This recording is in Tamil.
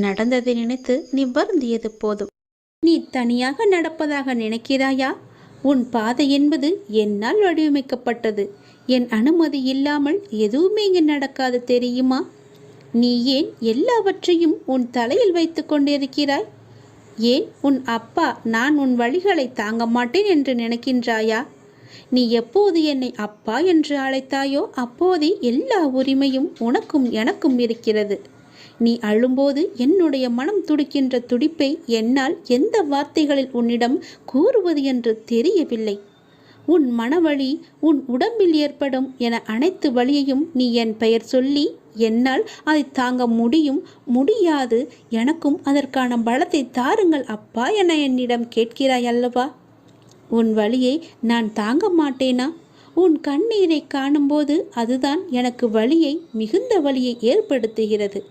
நடந்ததை நினைத்து நீ வருந்தியது போதும். நீ தனியாக நடப்பதாக நினைக்கிறாயா? உன் பாதை என்பது என்னால் வடிவமைக்கப்பட்டது. என் அனுமதி இல்லாமல் எதுவுமே இங்கு நடக்காது, தெரியுமா? நீ ஏன் எல்லாவற்றையும் உன் தலையில் வைத்து கொண்டிருக்கிறாய்? ஏன் உன் அப்பா நான் உன் வழிகளை தாங்க மாட்டேன் என்று நினைக்கின்றாயா? நீ எப்போது என்னை அப்பா என்று அழைத்தாயோ அப்போதே எல்லா உரிமையும் உனக்கும் எனக்கும் இருக்கிறது. நீ அழும்போது என்னுடைய மனம் துடிக்கின்ற துடிப்பை என்னால் எந்த வார்த்தைகளில் உன்னிடம் கூறுவது என்று தெரியவில்லை. உன் மனவழி, உன் உடம்பில் ஏற்படும் என அனைத்து வழியையும் நீ என் பெயர் சொல்லி என்னால் அதை தாங்க முடியாது, எனக்கும் அதற்கான பலத்தை தாருங்கள் அப்பா என என்னிடம் கேட்கிறாய் அல்லவா? உன் வழியை நான் தாங்க மாட்டேனா? உன் கண்ணீரை காணும்போது அதுதான் எனக்கு மிகுந்த வலியை ஏற்படுத்துகிறது.